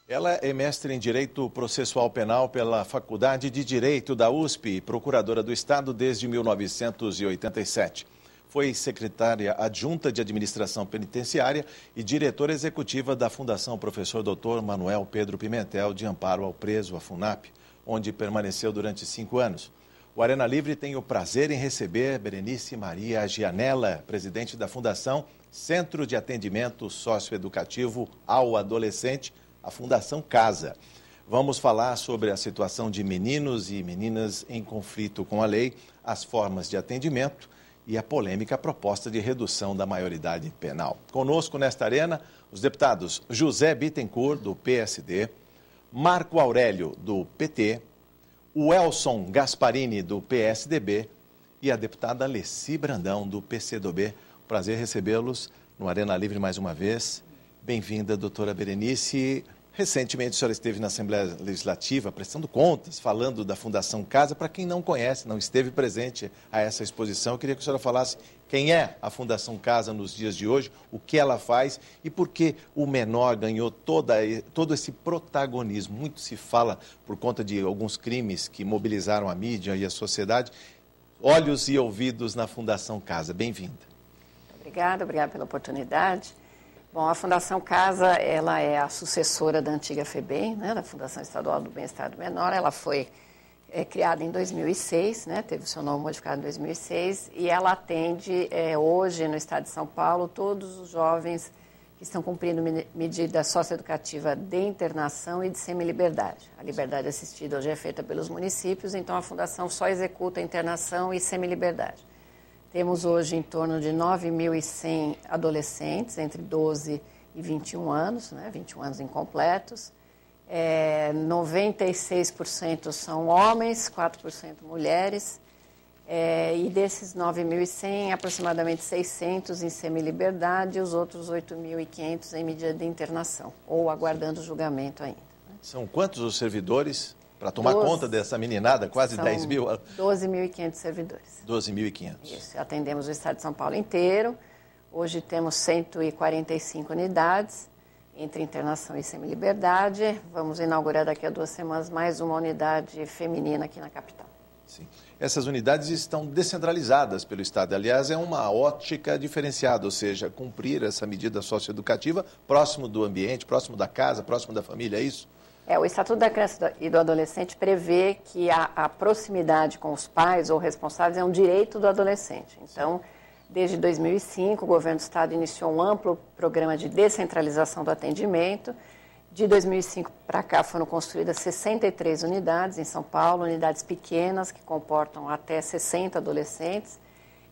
Ela é mestre em Direito Processual Penal pela Faculdade de Direito da USP e procuradora do Estado desde 1987. Foi secretária adjunta de Administração Penitenciária e diretora executiva da Fundação Professor Dr. Manuel Pedro Pimentel de Amparo ao Preso, a FUNAP, onde permaneceu durante 5 anos. O Arena Livre tem o prazer em receber Berenice Maria Gianella, presidente da Fundação Centro de Atendimento Socioeducativo ao Adolescente, a Fundação Casa. Vamos falar sobre a situação de meninos e meninas em conflito com a lei, as formas de atendimento e a polêmica proposta de redução da maioridade penal. Conosco nesta arena, os deputados José Bittencourt, do PSD, Marco Aurélio, do PT, o Elson Gasparini, do PSDB, e a deputada Alessi Brandão, do PCdoB. Prazer recebê-los no Arena Livre mais uma vez. Bem-vinda, doutora Berenice. Recentemente, a senhora esteve na Assembleia Legislativa prestando contas, falando da Fundação Casa. Para quem não conhece, não esteve presente a essa exposição, eu queria que a senhora falasse quem é a Fundação Casa nos dias de hoje, o que ela faz e por que o menor ganhou todo esse protagonismo. Muito se fala por conta de alguns crimes que mobilizaram a mídia e a sociedade. Olhos e ouvidos na Fundação Casa. Bem-vinda. Obrigada pela oportunidade. Bom, a Fundação Casa, ela é a sucessora da antiga FEBEM, né, da Fundação Estadual do Bem-Estar do Menor. Ela foi criada em 2006, né, teve o seu nome modificado em 2006, e ela atende hoje no estado de São Paulo todos os jovens que estão cumprindo medida socioeducativa de internação e de semiliberdade. A liberdade assistida hoje é feita pelos municípios, então a Fundação só executa internação e semiliberdade. Temos hoje em torno de 9.100 adolescentes entre 12 e 21 anos, né, 21 anos incompletos. 96% são homens, 4% mulheres. E desses 9.100, aproximadamente 600 em semiliberdade e os outros 8.500 em medida de internação, ou aguardando julgamento ainda. Né? São quantos os servidores? Para tomar conta dessa meninada, quase 10 mil? 12.500 servidores. 12.500. Isso, atendemos o estado de São Paulo inteiro. Hoje temos 145 unidades, entre internação e semiliberdade. Vamos inaugurar daqui a 2 semanas mais uma unidade feminina aqui na capital. Sim. Essas unidades estão descentralizadas pelo Estado. Aliás, é uma ótica diferenciada, ou seja, cumprir essa medida socioeducativa próximo do ambiente, próximo da casa, próximo da família, é isso? O Estatuto da Criança e do Adolescente prevê que a proximidade com os pais ou responsáveis é um direito do adolescente. Então, desde 2005, o governo do Estado iniciou um amplo programa de descentralização do atendimento. De 2005 para cá foram construídas 63 unidades em São Paulo, unidades pequenas que comportam até 60 adolescentes.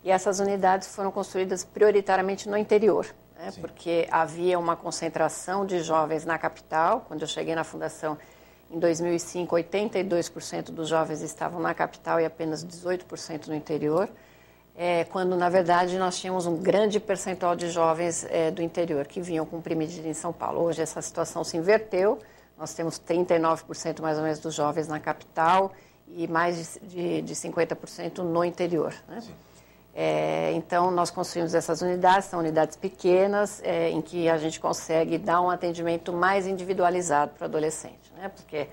E essas unidades foram construídas prioritariamente no interior. Porque havia uma concentração de jovens na capital. Quando eu cheguei na Fundação, em 2005, 82% dos jovens estavam na capital e apenas 18% no interior, quando, na verdade, nós tínhamos um grande percentual de jovens do interior que vinham cumprir medida em São Paulo. Hoje essa situação se inverteu, nós temos 39% mais ou menos dos jovens na capital e mais de 50% no interior, né? Então, nós construímos essas unidades, são unidades pequenas, em que a gente consegue dar um atendimento mais individualizado para o adolescente, né? Porque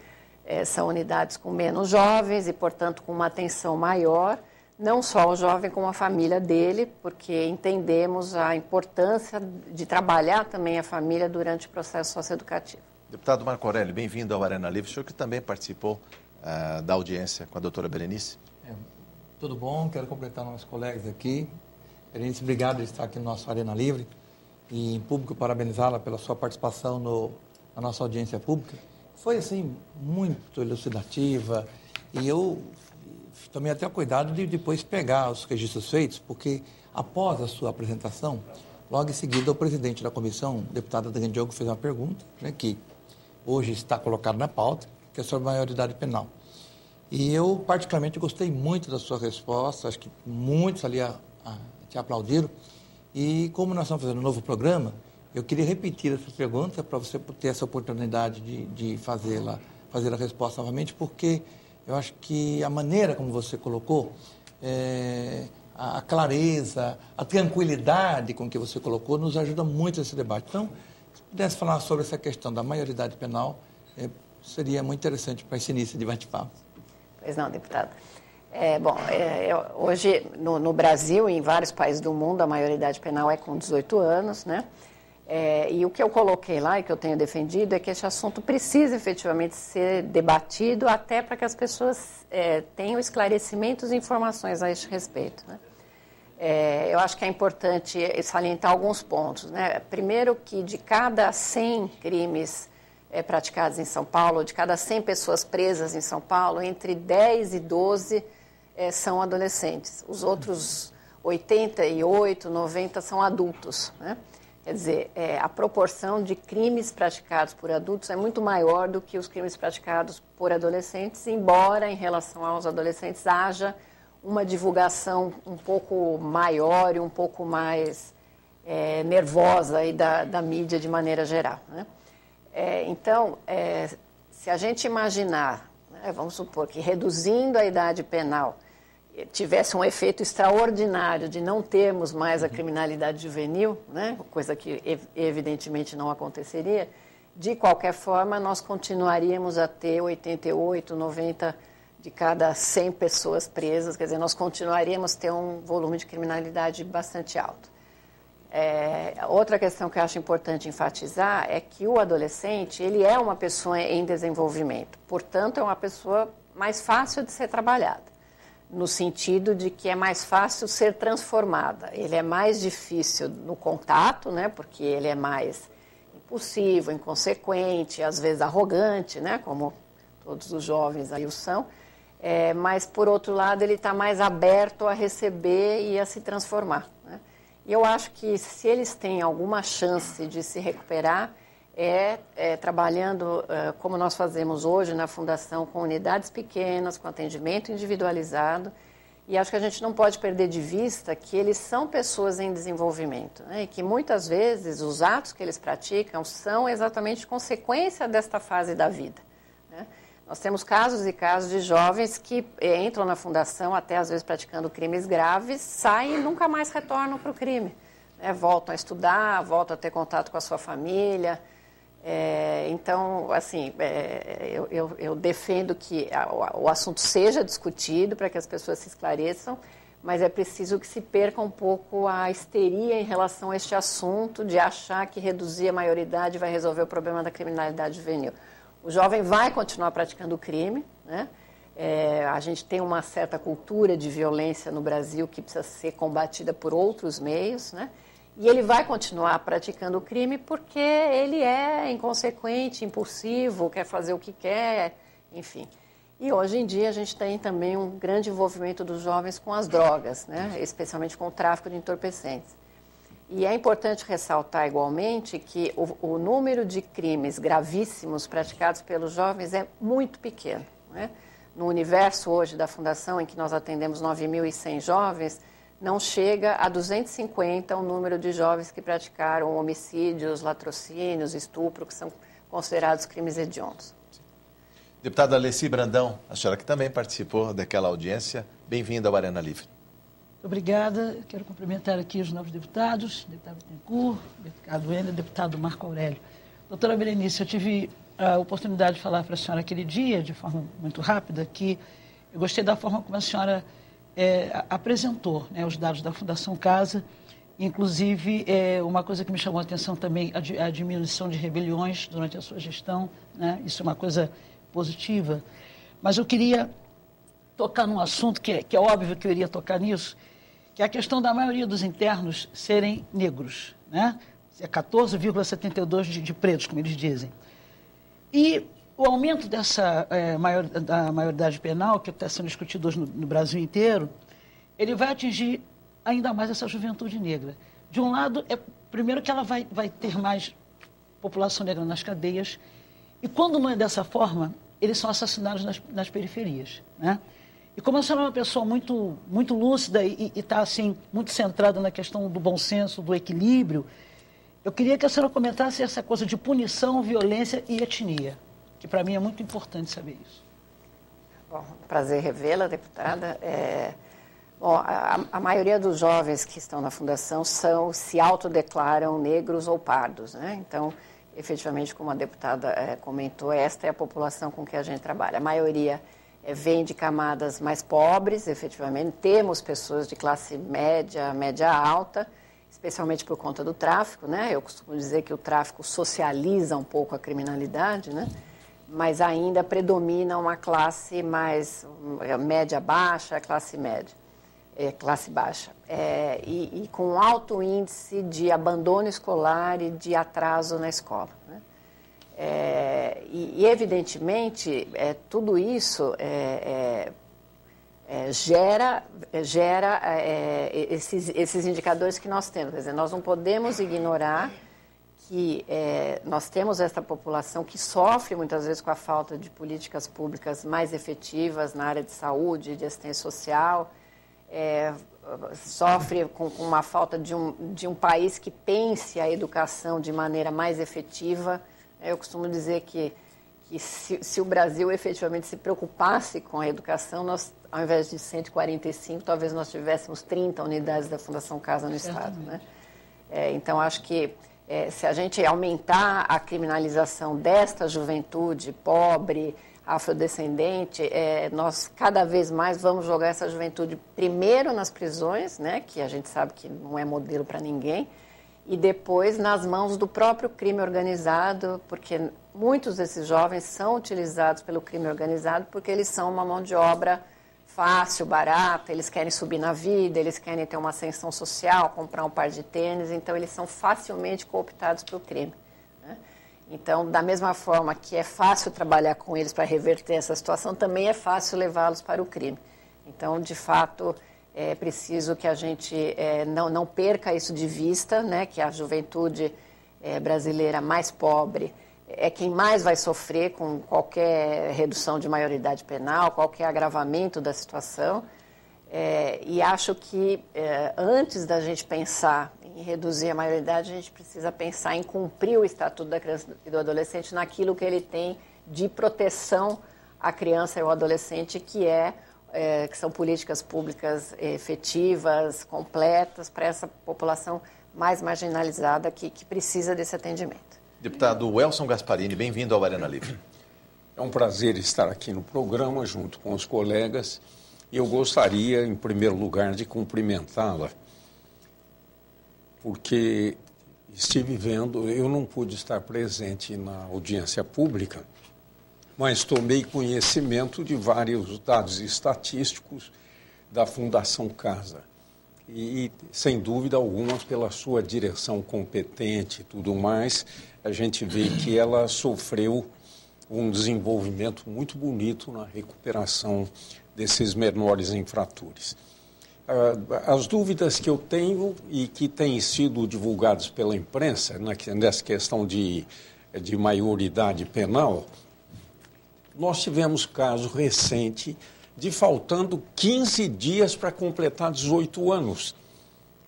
são unidades com menos jovens e, portanto, com uma atenção maior, não só ao jovem, como a família dele, porque entendemos a importância de trabalhar também a família durante o processo socioeducativo. Deputado Marco Aurélio, bem-vindo ao Arena Livre. O senhor que também participou da audiência com a doutora Berenice. Tudo bom? Quero completar nossos colegas aqui. Berenice, obrigado por estar aqui no nosso Arena Livre e em público parabenizá-la pela sua participação na nossa audiência pública. Foi, assim, muito elucidativa e eu tomei até o cuidado de depois pegar os registros feitos, porque após a sua apresentação, logo em seguida o presidente da comissão, o deputado Adriano Diogo, fez uma pergunta, né, que hoje está colocada na pauta, que é sobre a maioridade penal. E eu, particularmente, gostei muito da sua resposta, acho que muitos ali te aplaudiram. E como nós estamos fazendo um novo programa, eu queria repetir essa pergunta para você ter essa oportunidade de fazer a resposta novamente, porque eu acho que a maneira como você colocou, a clareza, a tranquilidade com que você colocou, nos ajuda muito nesse debate. Então, se pudesse falar sobre essa questão da maioridade penal, Seria muito interessante para esse início de bate-papo. Pois não, deputado. Hoje, no Brasil e em vários países do mundo, a maioridade penal é com 18 anos, né? E o que eu coloquei lá e que eu tenho defendido é que esse assunto precisa efetivamente ser debatido até para que as pessoas tenham esclarecimentos e informações a este respeito, né? Eu acho que é importante salientar alguns pontos, né? Primeiro que de cada 100 crimes praticados em São Paulo, de cada 100 pessoas presas em São Paulo, entre 10 e 12 são adolescentes. Os outros 88, 90 são adultos, né? Quer dizer, a proporção de crimes praticados por adultos é muito maior do que os crimes praticados por adolescentes, embora em relação aos adolescentes haja uma divulgação um pouco maior e um pouco mais nervosa aí da mídia de maneira geral, né? Então, se a gente imaginar, né, vamos supor que reduzindo a idade penal tivesse um efeito extraordinário de não termos mais a criminalidade juvenil, né, coisa que evidentemente não aconteceria, de qualquer forma nós continuaríamos a ter 88, 90 de cada 100 pessoas presas, quer dizer, nós continuaríamos a ter um volume de criminalidade bastante alto. Outra questão que eu acho importante enfatizar é que o adolescente, ele é uma pessoa em desenvolvimento, portanto, é uma pessoa mais fácil de ser trabalhada, no sentido de que é mais fácil ser transformada. Ele é mais difícil no contato, né, porque ele é mais impulsivo, inconsequente, às vezes arrogante, né, como todos os jovens aí o são, mas, por outro lado, ele está mais aberto a receber e a se transformar, né? E eu acho que se eles têm alguma chance de se recuperar, trabalhando como nós fazemos hoje na Fundação, com unidades pequenas, com atendimento individualizado. E acho que a gente não pode perder de vista que eles são pessoas em desenvolvimento, né? E que muitas vezes os atos que eles praticam são exatamente consequência desta fase da vida, né? Nós temos casos e casos de jovens que entram na fundação, até às vezes praticando crimes graves, saem e nunca mais retornam para o crime, né? Voltam a estudar, voltam a ter contato com a sua família. Então, assim, eu defendo que o assunto seja discutido para que as pessoas se esclareçam, mas é preciso que se perca um pouco a histeria em relação a este assunto de achar que reduzir a maioridade vai resolver o problema da criminalidade juvenil. O jovem vai continuar praticando o crime, né? A gente tem uma certa cultura de violência no Brasil que precisa ser combatida por outros meios, né? E ele vai continuar praticando o crime porque ele é inconsequente, impulsivo, quer fazer o que quer, enfim. E hoje em dia a gente tem também um grande envolvimento dos jovens com as drogas, né? Especialmente com o tráfico de entorpecentes. E é importante ressaltar igualmente que o número de crimes gravíssimos praticados pelos jovens é muito pequeno, né? No universo hoje da Fundação, em que nós atendemos 9.100 jovens, não chega a 250 o número de jovens que praticaram homicídios, latrocínios, estupro, que são considerados crimes hediondos. Deputada Alessi Brandão, a senhora que também participou daquela audiência, bem-vinda ao Arena Livre. Obrigada. Quero cumprimentar aqui os novos deputados, deputado Bittencourt, deputado Ender, deputado Marco Aurélio. Doutora Berenice, eu tive a oportunidade de falar para a senhora aquele dia, de forma muito rápida, que eu gostei da forma como a senhora apresentou, né, os dados da Fundação Casa. Inclusive, uma coisa que me chamou a atenção também, a diminuição de rebeliões durante a sua gestão, né? Isso é uma coisa positiva. Mas eu queria tocar num assunto que é óbvio que eu iria tocar nisso, que é a questão da maioria dos internos serem negros, né? É 14,72 de pretos, como eles dizem. E o aumento da maioridade penal, que está sendo discutido hoje no Brasil inteiro, ele vai atingir ainda mais essa juventude negra. De um lado, primeiro que ela vai ter mais população negra nas cadeias, e quando não é dessa forma, eles são assassinados nas periferias, né? E como a senhora é uma pessoa muito, muito lúcida e está, assim, muito centrada na questão do bom senso, do equilíbrio, eu queria que a senhora comentasse essa coisa de punição, violência e etnia, que para mim é muito importante saber isso. Bom, prazer revê-la, deputada. Bom, a maioria dos jovens que estão na Fundação se autodeclaram negros ou pardos, né? Então, efetivamente, como a deputada comentou, esta é a população com que a gente trabalha. A maioria vem de camadas mais pobres, efetivamente. Temos pessoas de classe média, média alta, especialmente por conta do tráfico, né? Eu costumo dizer que o tráfico socializa um pouco a criminalidade, né? Mas ainda predomina uma classe mais média baixa, classe média, classe baixa, e com alto índice de abandono escolar e de atraso na escola, né? E evidentemente, tudo isso gera esses indicadores que nós temos. Quer dizer, nós não podemos ignorar que nós temos essa população que sofre muitas vezes com a falta de políticas públicas mais efetivas na área de saúde, de assistência social, sofre com uma falta de um país que pense a educação de maneira mais efetiva. Eu costumo dizer que se o Brasil efetivamente se preocupasse com a educação, nós, ao invés de 145, talvez nós tivéssemos 30 unidades da Fundação Casa no Estado, né? Então, acho que se a gente aumentar a criminalização desta juventude pobre, afrodescendente, nós cada vez mais vamos jogar essa juventude primeiro nas prisões, né, que a gente sabe que não é modelo para ninguém, e depois nas mãos do próprio crime organizado, porque muitos desses jovens são utilizados pelo crime organizado porque eles são uma mão de obra fácil, barata, eles querem subir na vida, eles querem ter uma ascensão social, comprar um par de tênis, então eles são facilmente cooptados pelo crime, né? Então, da mesma forma que é fácil trabalhar com eles para reverter essa situação, também é fácil levá-los para o crime. Então, de fato, é preciso que a gente não perca isso de vista, né, que a juventude brasileira mais pobre é quem mais vai sofrer com qualquer redução de maioridade penal, qualquer agravamento da situação. E acho que antes da gente pensar em reduzir a maioridade, a gente precisa pensar em cumprir o Estatuto da Criança e do Adolescente naquilo que ele tem de proteção à criança e ao adolescente, que são políticas públicas efetivas, completas, para essa população mais marginalizada que precisa desse atendimento. Deputado Welson Gasparini, bem-vindo ao Arena Livre. É um prazer estar aqui no programa junto com os colegas. E eu gostaria, em primeiro lugar, de cumprimentá-la, porque estive vendo, eu não pude estar presente na audiência pública, mas tomei conhecimento de vários dados estatísticos da Fundação Casa. E, sem dúvida alguma, pela sua direção competente e tudo mais, a gente vê que ela sofreu um desenvolvimento muito bonito na recuperação desses menores infratores. As dúvidas que eu tenho e que têm sido divulgadas pela imprensa, nessa questão de maioridade penal, nós tivemos caso recente de faltando 15 dias para completar 18 anos.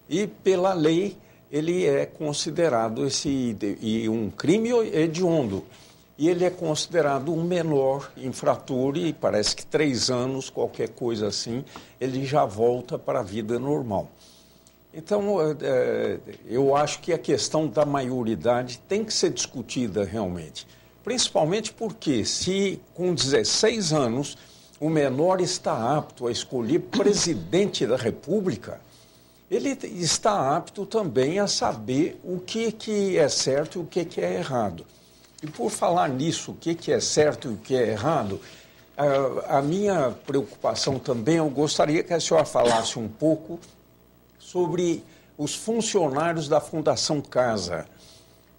E, pela lei, ele é considerado um crime hediondo. E ele é considerado um menor infrator e parece que 3 anos, qualquer coisa assim, ele já volta para a vida normal. Então, eu acho que a questão da maioridade tem que ser discutida realmente. Principalmente porque se com 16 anos o menor está apto a escolher presidente da República, ele está apto também a saber o que é certo e o que é errado. E por falar nisso, o que é certo e o que é errado, a minha preocupação também, eu gostaria que a senhora falasse um pouco sobre os funcionários da Fundação Casa,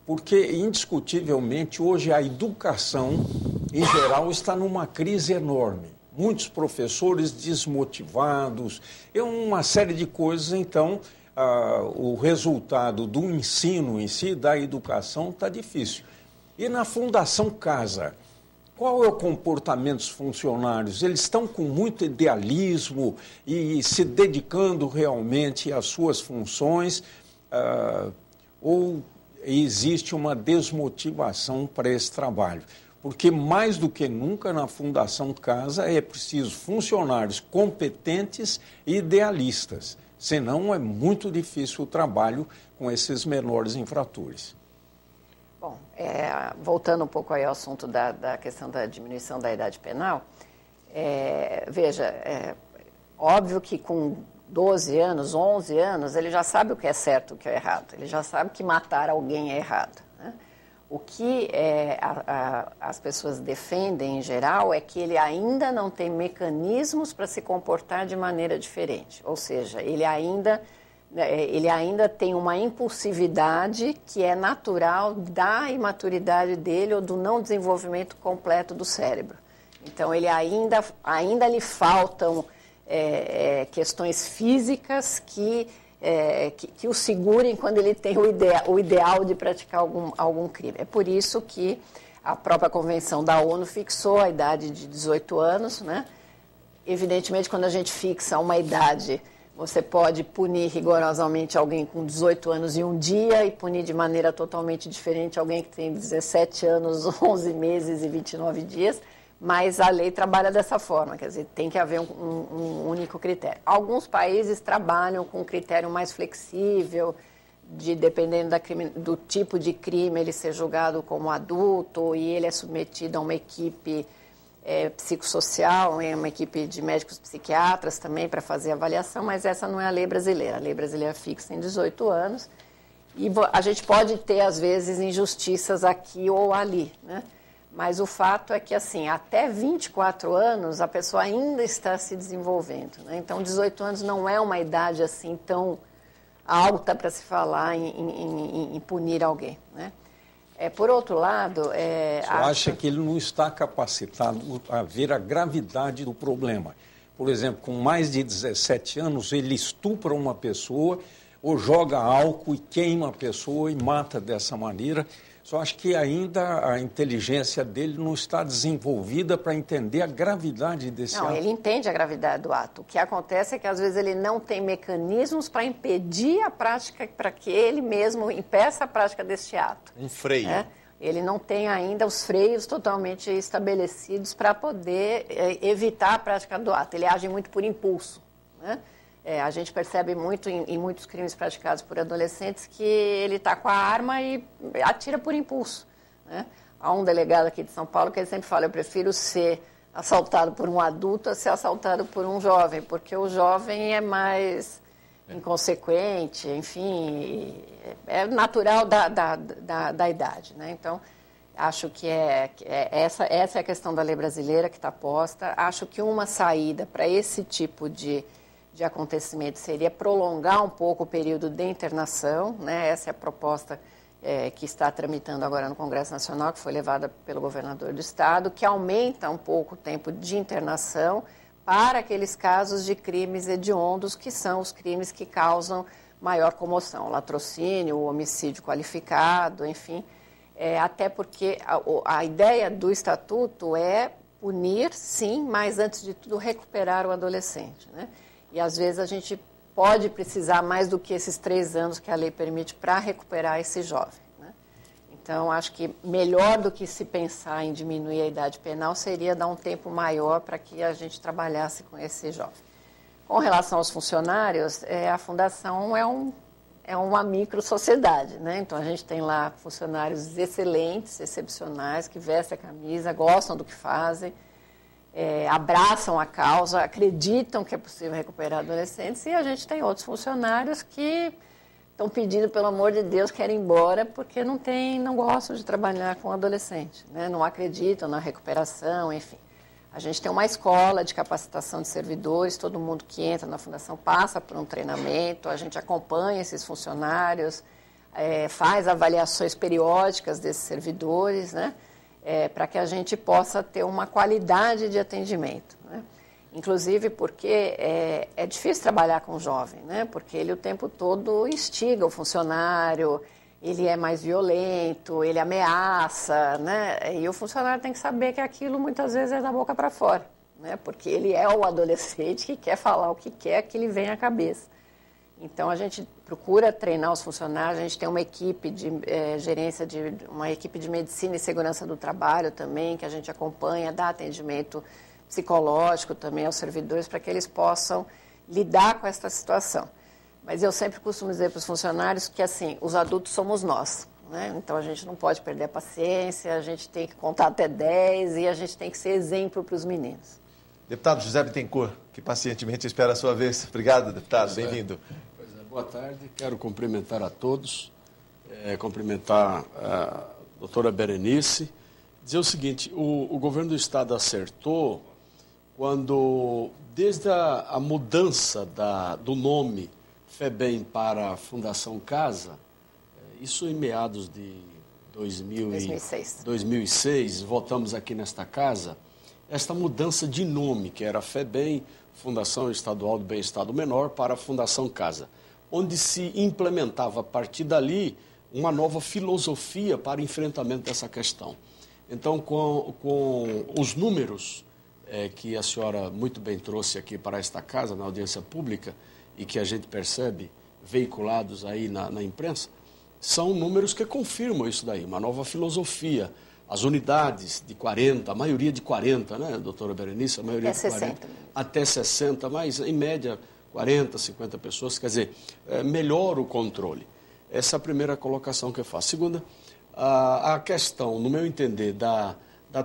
porque, indiscutivelmente, hoje a educação, em geral, está numa crise enorme. Muitos professores desmotivados, uma série de coisas, então, o resultado do ensino em si, da educação, está difícil. E na Fundação Casa, qual é o comportamento dos funcionários? Eles estão com muito idealismo e se dedicando realmente às suas funções, ou existe uma desmotivação para esse trabalho? Porque mais do que nunca na Fundação Casa é preciso funcionários competentes e idealistas, senão é muito difícil o trabalho com esses menores infratores. Bom, voltando um pouco aí ao assunto da questão da diminuição da idade penal, veja, óbvio que com 12 anos, 11 anos, ele já sabe o que é certo e o que é errado. Ele já sabe que matar alguém é errado, né? O que as pessoas defendem, em geral, é que ele ainda não tem mecanismos para se comportar de maneira diferente. Ou seja, ele ainda tem uma impulsividade que é natural da imaturidade dele ou do não desenvolvimento completo do cérebro. Então, ele ainda lhe faltam questões físicas que o segurem quando ele tem o ideal de praticar algum crime. É por isso que a própria Convenção da ONU fixou a idade de 18 anos, né? Evidentemente, quando a gente fixa uma idade, você pode punir rigorosamente alguém com 18 anos e um dia e punir de maneira totalmente diferente alguém que tem 17 anos, 11 meses e 29 dias, mas a lei trabalha dessa forma, quer dizer, tem que haver um único critério. Alguns países trabalham com um critério mais flexível, dependendo do tipo de crime, ele ser julgado como adulto e ele é submetido a uma equipe psicossocial, uma equipe de médicos psiquiatras também para fazer avaliação, mas essa não é a lei brasileira. A lei brasileira fixa em 18 anos e a gente pode ter, às vezes, injustiças aqui ou ali, né? Mas o fato é que, assim, até 24 anos a pessoa ainda está se desenvolvendo, né? Então, 18 anos não é uma idade assim tão alta para se falar em punir alguém, né? Por outro lado... Você acha que ele não está capacitado a ver a gravidade do problema? Por exemplo, com mais de 17 anos, ele estupra uma pessoa ou joga álcool e queima a pessoa e mata dessa maneira. Só acho que ainda a inteligência dele não está desenvolvida para entender a gravidade desse ato. Não, ele entende a gravidade do ato. O que acontece é que, às vezes, ele não tem mecanismos para impedir a prática, para que ele mesmo impeça a prática deste ato. Um freio. Né? Ele não tem ainda os freios totalmente estabelecidos para poder evitar a prática do ato. Ele age muito por impulso, né? A gente percebe muito em muitos crimes praticados por adolescentes que ele está com a arma e atira por impulso, né? Há um delegado aqui de São Paulo que ele sempre fala, eu prefiro ser assaltado por um adulto a ser assaltado por um jovem, porque o jovem é mais inconsequente, enfim, é natural da idade, né? Então, acho que essa é a questão da lei brasileira que está posta. Acho que uma saída para esse tipo de acontecimento seria prolongar um pouco o período de internação, né? Essa é a proposta que está tramitando agora no Congresso Nacional, que foi levada pelo governador do Estado, que aumenta um pouco o tempo de internação para aqueles casos de crimes hediondos, que são os crimes que causam maior comoção, o latrocínio, o homicídio qualificado, enfim, até porque a ideia do Estatuto é punir, sim, mas antes de tudo recuperar o adolescente, né? E, às vezes, a gente pode precisar mais do que esses 3 anos que a lei permite para recuperar esse jovem, né? Então, acho que melhor do que se pensar em diminuir a idade penal seria dar um tempo maior para que a gente trabalhasse com esse jovem. Com relação aos funcionários, a Fundação é uma micro-sociedade, né? Então, a gente tem lá funcionários excelentes, excepcionais, que vestem a camisa, gostam do que fazem, abraçam a causa, acreditam que é possível recuperar adolescentes, e a gente tem outros funcionários que estão pedindo, pelo amor de Deus, querem ir embora porque não gostam de trabalhar com adolescente, né? Não acreditam na recuperação, enfim. A gente tem uma escola de capacitação de servidores, todo mundo que entra na Fundação passa por um treinamento, a gente acompanha esses funcionários, faz avaliações periódicas desses servidores, né? Para que a gente possa ter uma qualidade de atendimento, né? Inclusive porque é difícil trabalhar com o jovem, né? Porque ele o tempo todo instiga o funcionário, ele é mais violento, ele ameaça, né? E o funcionário tem que saber que aquilo muitas vezes é da boca para fora, né? Porque ele é o adolescente que quer falar o que quer que lhe venha à cabeça. Então, a gente procura treinar os funcionários, a gente tem uma equipe de gerência, uma equipe de medicina e segurança do trabalho também, que a gente acompanha, dá atendimento psicológico também aos servidores, para que eles possam lidar com essa situação. Mas eu sempre costumo dizer para os funcionários que, assim, os adultos somos nós, né? Então a gente não pode perder a paciência, a gente tem que contar até 10 e a gente tem que ser exemplo para os meninos. Deputado José Bittencourt, que pacientemente espera a sua vez. Obrigado, deputado. Bem-vindo. Boa tarde. Quero cumprimentar a todos, cumprimentar a doutora Berenice. Dizer o seguinte, o governo do Estado acertou quando, desde a mudança do nome FEBEM para a Fundação Casa, isso em meados de 2006, votamos aqui nesta casa, esta mudança de nome, que era FEBEM, Fundação Estadual do Bem-Estar do Menor, para a Fundação Casa, onde se implementava a partir dali uma nova filosofia para enfrentamento dessa questão. Então, com os números que a senhora muito bem trouxe aqui para esta casa, na audiência pública, e que a gente percebe veiculados aí na imprensa, são números que confirmam isso daí, uma nova filosofia. As unidades de 40, a maioria de 40, né, doutora Berenice? A maioria até de 40, 60. Até 60, mas em média 40, 50 pessoas, quer dizer, melhora o controle. Essa é a primeira colocação que eu faço. Segunda, a questão, no meu entender, da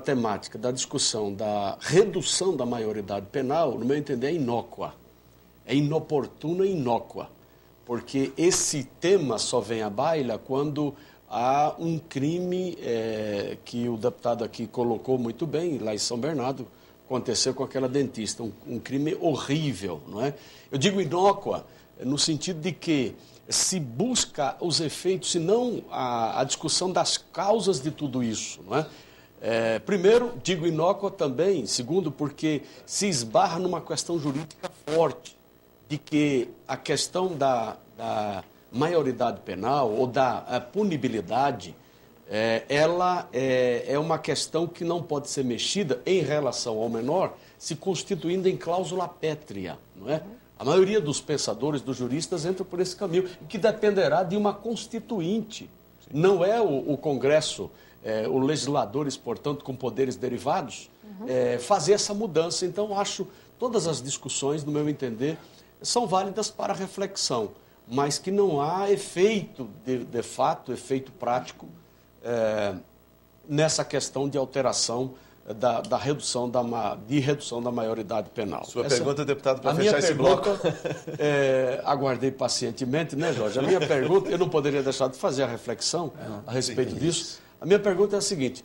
temática, da discussão, da redução da maioridade penal, no meu entender, é inócua. É inoportuna e inócua, porque esse tema só vem à baila quando há um crime que o deputado aqui colocou muito bem, lá em São Bernardo, aconteceu com aquela dentista, um crime horrível, não é? Eu digo inócua no sentido de que se busca os efeitos, se não a discussão das causas de tudo isso, não é? Primeiro, digo inócua também, segundo, porque se esbarra numa questão jurídica forte, de que a questão da maioridade penal ou da punibilidade, ela é uma questão que não pode ser mexida em relação ao menor, se constituindo em cláusula pétrea, não é? A maioria dos pensadores, dos juristas, entra por esse caminho, que dependerá de uma constituinte. Não é o Congresso, os legisladores, portanto, com poderes derivados, fazer essa mudança. Então, acho todas as discussões, no meu entender, são válidas para reflexão, mas que não há efeito, de fato, efeito prático, nessa questão de alteração da redução da maioridade penal. Sua pergunta, deputado, para fechar esse bloco. Aguardei pacientemente, né, Jorge? A minha pergunta, eu não poderia deixar de fazer a reflexão a respeito disso. A minha pergunta é a seguinte,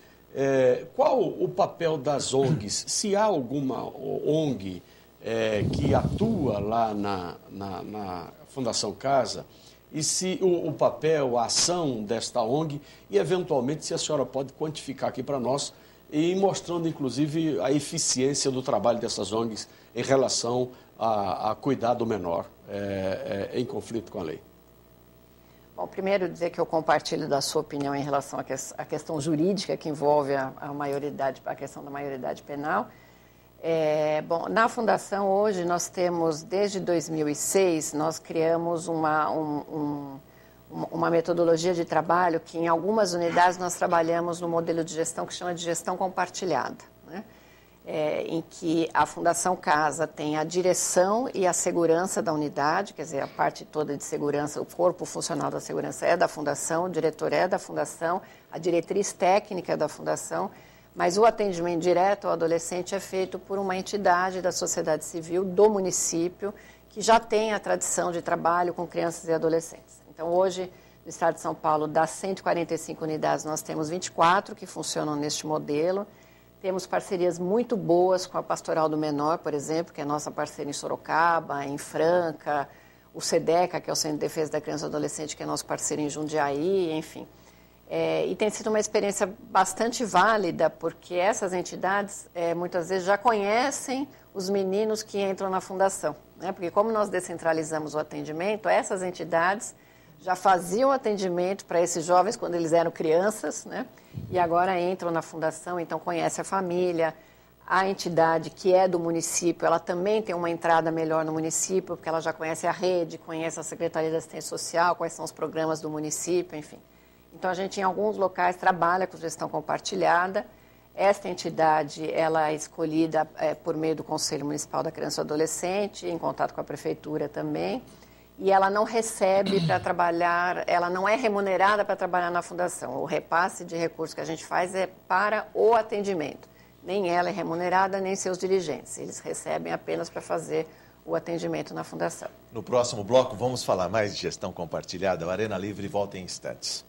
qual o papel das ONGs? Se há alguma ONG que atua lá na Fundação Casa, e se o papel, a ação desta ONG, e eventualmente se a senhora pode quantificar aqui para nós, e mostrando inclusive a eficiência do trabalho dessas ONGs em relação a cuidar do menor em conflito com a lei. Bom, primeiro dizer que eu compartilho da sua opinião em relação à questão jurídica que envolve a questão da maioridade penal. Bom, na Fundação hoje nós temos, desde 2006, nós criamos uma metodologia de trabalho que em algumas unidades nós trabalhamos no modelo de gestão que chama de gestão compartilhada, né? Em que a Fundação Casa tem a direção e a segurança da unidade, quer dizer, a parte toda de segurança, o corpo funcional da segurança é da Fundação, o diretor é da Fundação, a diretriz técnica é da Fundação, mas o atendimento direto ao adolescente é feito por uma entidade da sociedade civil do município que já tem a tradição de trabalho com crianças e adolescentes. Então, hoje, no estado de São Paulo, das 145 unidades, nós temos 24 que funcionam neste modelo. Temos parcerias muito boas com a Pastoral do Menor, por exemplo, que é nossa parceira em Sorocaba, em Franca, o SEDECA, que é o Centro de Defesa da Criança e do Adolescente, que é nosso parceiro em Jundiaí, enfim. E tem sido uma experiência bastante válida, porque essas entidades, muitas vezes, já conhecem os meninos que entram na Fundação, né? Porque como nós descentralizamos o atendimento, essas entidades já faziam atendimento para esses jovens quando eles eram crianças, né? E agora entram na Fundação, então conhece a família. A entidade que é do município, ela também tem uma entrada melhor no município, porque ela já conhece a rede, conhece a Secretaria de Assistência Social, quais são os programas do município, enfim. Então, a gente, em alguns locais, trabalha com gestão compartilhada. Esta entidade, ela é escolhida por meio do Conselho Municipal da Criança e do Adolescente, em contato com a Prefeitura também. e ela não recebe para trabalhar, ela não é remunerada para trabalhar na fundação. O repasse de recursos que a gente faz é para o atendimento. Nem ela é remunerada, nem seus dirigentes. Eles recebem apenas para fazer o atendimento na fundação. No próximo bloco, vamos falar mais de gestão compartilhada. O Arena Livre volta em instantes.